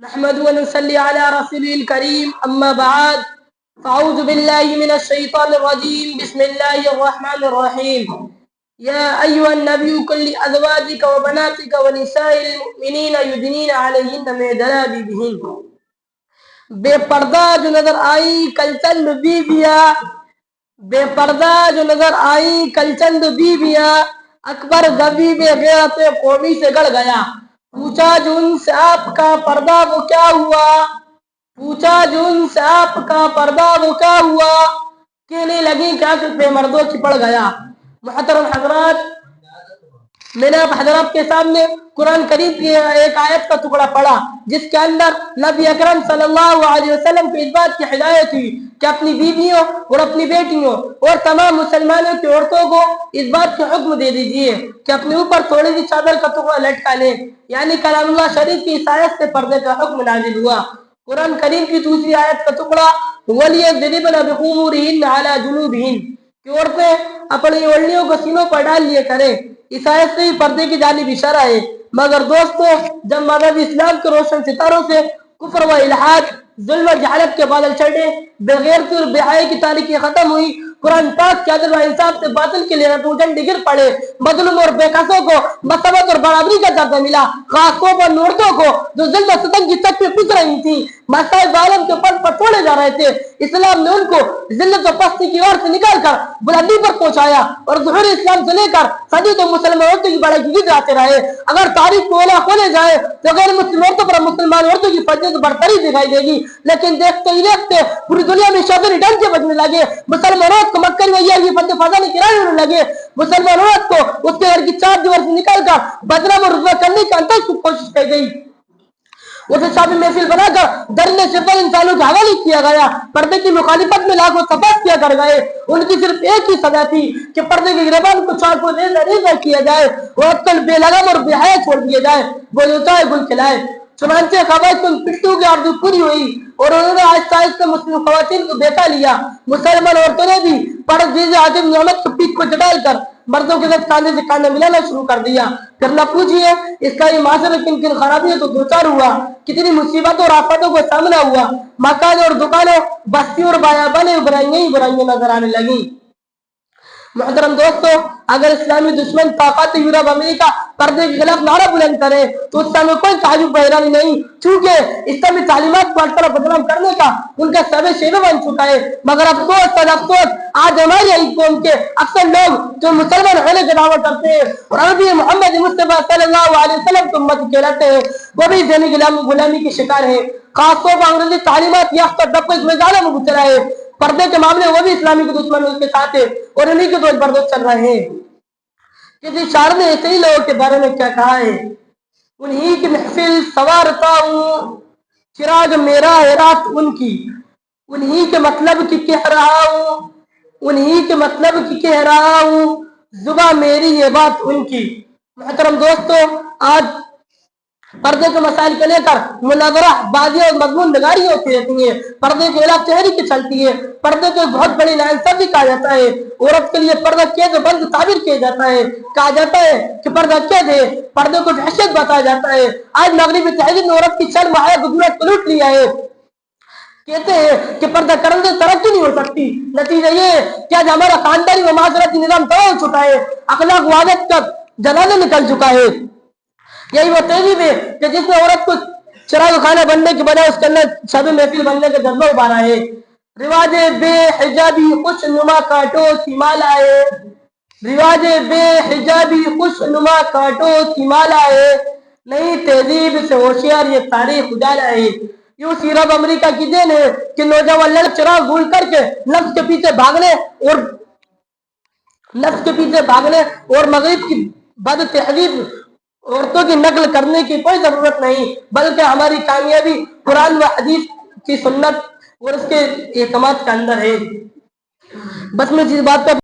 نحمد ونصلي على رسوله الكريم أما بعد فأعوذ بالله من الشيطان الرجيم بسم الله الرحمن الرحيم يا أيها النبي قل لأزواجك وبناتك ونساء المؤمنين يدنين عليهن من جلابيبهن بے پردہ جو نظر آئی کل چند بیویاں بے پردہ جو نظر آئی کل چند بیویاں اکبر ضبیب غیرت قومی سے گڑ گیا پوچھا جو ان سے آپ کا پردہ وہ کیا ہوا پوچھا جو ان سے آپ کا پردہ وہ کیا ہوا کہنے لگی کہ عقل پہ مردوں کی پڑ گیا۔ محترم حضرات، میں نے آپ حضرات کے سامنے قرآن کریم کی ایک آیت کا ٹکڑا پڑھا جس کے اندر نبی اکرم صلی اللہ علیہ وسلم کو اس بات کی ہدایت ہوئی کہ اپنی بیویوں اور اپنی بیٹیوں اور تمام مسلمانوں کی عورتوں کو اس بات کا حکم دے دیجئے کہ اپنے اوپر تھوڑی سی چادر کا ٹکڑا لٹکا لیں، یعنی کلام اللہ شریف کی اس آیت سے پردے کا حکم نازل ہوا۔ قرآن کریم کی دوسری آیت کا ٹکڑا وَلْيَضْرِبْنَ بِخُمُورِهِنَّ عَلَى جُنُوبِهِنَّ کہ عورتیں اپنی اوڑھنیوں کو سینوں پر ڈال لیے کریں، اس آیت سے ہی پردے کی جانب اشارہ ہے۔ مگر دوستو، جب مذہب اسلام کے روشن ستاروں سے کفر و الحاد، ظلم و جہالت کے بادل چڑھے، بغیرتی اور بے حیائی کی تاریخی ختم ہوئی، قرآن پاک کے عدل و انصاف سے باطل کے لیے جھنڈے گر پڑے، مظلوم اور بے قصوں کو مساوات اور برابری کا درجہ ملا، خاص طور پر عورتوں کو جو ظلم و ستم کی تک میں پس رہی تھیں، مسائل عالم کے پل پر توڑے جا رہے تھے، اسلام نے ان کو ذلت و پستی کی اور سے نکال کر بلندی پر پہنچایا اور ظہور اسلام سے لے کر صدی تو مسلمان عورتوں کی بڑائی کی جاتے رہے۔ اگر تاریخ کو کھولے جائے تو غیر مسلم عورتوں پر مسلمان عورتوں کی فضیلت برتری دکھائی دے گی، لیکن دیکھتے ہی دیکھتے پوری دنیا میں شوقین ڈنکے بجنے لگے، مسلمان عورت کو مکہ میں یہ فضل فضا کی کرائے ہونے لگے، مسلمان عورت کو اس کے گھر کی چار دیوار سے نکال کر بدنام اور رسوا کرنے کی انتہائی کوشش کی گئی، اسے شابی محفل بنا کر درنے صفر انسانوں کے حوالے کیا گیا، پردے کی مخالفت میں لاکھوں تباہ کیا کر گئے۔ ان کی صرف ایک ہی سزا تھی کہ پردے کے گریبان کو چار کو ریزہ کیا جائے اور عقل بے لگام اور بے حیا چھوڑ دیے جائے، بولتا ہے گل کھلائے۔ چنانچہ خواتین پٹھوں کی آرزو پوری ہوئی اور انہوں نے آہستہ آہستہ مسلم خواتین کو بیٹا لیا۔ مسلمان عورتوں نے بھی پرد جیز عظیم نعمت کو پیٹ کو چٹال کر مردوں کے ساتھ کاندھے سے کاندھا ملانا شروع کر دیا۔ پھر نہ پوچھئے اس کا یہ معاشرہ کن کن خرابیوں تو دوچار ہوا، کتنی مصیبتوں اور آفتوں کو سامنا ہوا، مکان اور دکانیں، بستی اور بیابانیں برائیاں ہی برائیاں نظر آنے لگیں۔ محترم دوستو، اگر اسلامی دشمن طاقت یورپ امریکہ پردے کے خلاف نعرہ بلند کرے تو اس سے ہمیں کوئی تعجب و حیرانی نہیں، چونکہ اسلامی تعلیمات کو ہر طرف بدنام کرنے کا ان کا سب شیوہ بن چکا ہے۔ مگر افسوس آج ہماری ہی قوم کے اکثر لوگ جو مسلمان ہونے کا دعویٰ کرتے ہیں اور نبی محمد مصطفیٰ صلی اللہ علیہ وسلم کی امت کہلاتے ہیں، وہ بھی ذہنی غلامی کے شکار ہیں۔ خاص طور پر انگریزی تعلیمات یافتہ طبقہ اس میدان میں مبتلا ہے۔ پردے کے معاملے وہ بھی اسلامی کے دشمن اس کے ساتھ ہے اور انہیں کے دوست بردوست چل رہے ہیں۔ کسی شاعر نے ایسے ہی لوگوں کے بارے میں کیا کہا ہے، انہی کی محفل سوارتا ہوں، چراغ میرا ہے رات ان کی، انہی کے مطلب کی کہہ رہا ہوں، انہی کے مطلب کی کہہ رہا ہوں، زباں میری یہ بات ان کی۔ محترم دوستو، آج پردے کے مسائل کو لے کر مناظرہ بازی اور مضمون نگاری ہوتی رہتی ہیں، پردے کے خلاف تحریک چلتی ہے، پردے کو بہت بڑی ناانصافی کہا جاتا ہے، عورت کے لیے پردہ کیسے بند تعبیر کیا جاتا ہے، کہا جاتا ہے کہ پردہ کیا دے، پردے کو وحشت بتایا جاتا ہے۔ آج مغربی تہذیب نے عورت کی شرم حیا گزرت کو لوٹ لیا ہے، کہتے ہیں کہ پردہ کرنے سے ترقی نہیں ہو سکتی، نتیجہ یہ ہے کہ آج ہمارا خاندانی و معاشرتی نظام تباہ ہو چکا ہے، اخلاق و عادت کا جنازہ نکل چکا ہے۔ یہی وہ تہذیب ہے کہ جس نے عورت کو چراغ خانہ بننے کے بجائے اس کے اندر شب محفل بننے کا جذبہ ابھارا ہے۔ رواج بے حجابی خوش نما کاٹو کی مالا ہے، رواج بے حجابی خوش نما کاٹو کی مالا ہے، نئی تہذیب سے ہوشیار یہ تاریخ اجالا ہے۔ یوں یورپ امریکہ کی دین ہے کہ نوجوان لڑ چراغ بھول کر کے نفس کے پیچھے بھاگنے اور مغرب کی بد تہذیب عورتوں کی نقل کرنے کی کوئی ضرورت نہیں، بلکہ ہماری کامیابی قرآن و حدیث کی سنت اور اس کے احکامات کے اندر ہے۔ بس میں جس بات کا